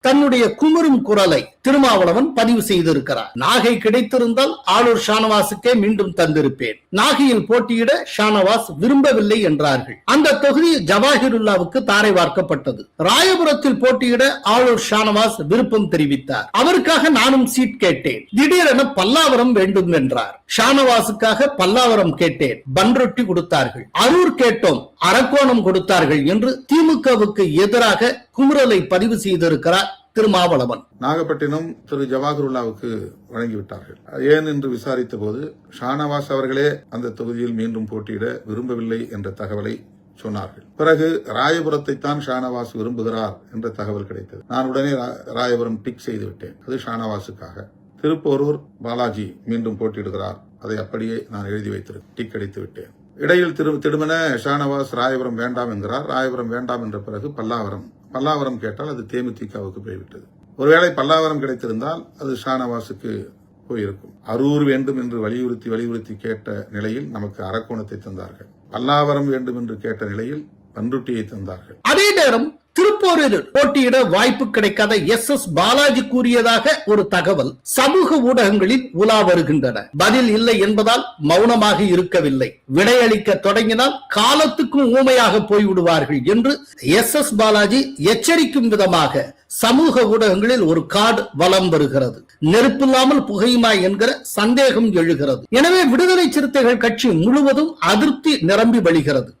தன்னுடைய குமுறும் குரலை திருமாவளவன் பதிவு செய்திருக்கிறார். நாகை கிடைத்திருந்தால் ஆளூர் ஷானவாசுக்கே மீண்டும் தந்திருப்பேன். நாகையில் போட்டியிட ஷானவாஸ் விரும்பவில்லை என்றார்கள். அந்த தொகுதி ஜவாஹிருல்லாவுக்கு தாரை வார்க்கப்பட்டது. ராயபுரத்தில் போட்டியிட ஆளூர் ஷானவாஸ் விருப்பம் தெரிவித்தார். அவருக்காக நானும் சீட் கேட்டேன். திடீரென பல்லாவரம் வேண்டும் என்றார். ஷானவாசுக்காக பல்லாவரம் கேட்டேன். பன்ரொட்டி கொடுத்தார்கள். அரூர் கேட்டோம், அரக்கோணம் கொடுத்தார்கள் என்று திமுகவுக்கு எதிராக குமுறலை பதிவு செய்திருக்கிறார் திருமாவளவன். நாகப்பட்டினம் திரு ஜவாஹிருல்லாவுக்கு வழங்கிவிட்டார்கள். ஏன் என்று விசாரித்த போது ஷானவாஸ் அவர்களே அந்த தொகுதியில் மீண்டும் போட்டியிட விரும்பவில்லை என்ற தகவலை சொன்னார்கள். பிறகு ராயபுரத்தை தான் ஷானவாஸ் விரும்புகிறார் என்ற தகவல் கிடைத்தது. நான் உடனே ராயபுரம் டிக் செய்து விட்டேன். அது ஷானவாசுக்காக. திருப்போரூர் பாலாஜி மீண்டும் போட்டியிடுகிறார். அதை அப்படியே நான் எழுதி வைத்திருக்கேன். டிக் அடித்து விட்டேன். இடையில் திடுமென ஷானவாஸ் ராயபுரம் வேண்டாம் என்கிறார். ராயபுரம் வேண்டாம் என்ற பிறகு பல்லாவரம் கேட்டால் அது தேமுதிகவுக்கு போய்விட்டது. ஒருவேளை பல்லாவரம் கிடைத்திருந்தால் அது ஷானவாசுக்கு போயிருக்கும். அரூர் வேண்டும் என்று வலியுறுத்தி கேட்ட நிலையில் நமக்கு அரக்கோணத்தை தந்தார்கள். பல்லாவரம் வேண்டும் என்று கேட்ட நிலையில் பன்ருட்டியை தந்தார்கள். அதே நேரம் திருப்போரூரில் போட்டியிட வாய்ப்பு கிடைக்காத எஸ் பாலாஜி கூறியதாக ஒரு தகவல் சமூக ஊடகங்களில் உலா வருகின்றன. பதில் இல்லை என்பதால் மௌனமாக இருக்கவில்லை. விடையளிக்க தொடங்கினால் காலத்துக்கும் ஊமையாக போய்விடுவார்கள் என்று எஸ் பாலாஜி எச்சரிக்கும் விதமாக சமூக ஊடகங்களில் ஒரு கார்டு வலம் வருகிறது. நெருப்பில்லாமல் புகையுமா என்கிற சந்தேகம் எழுகிறது. எனவே விடுதலை சிறுத்தைகள் கட்சி முழுவதும் அதிருப்தி நிரம்பி வழிகிறது.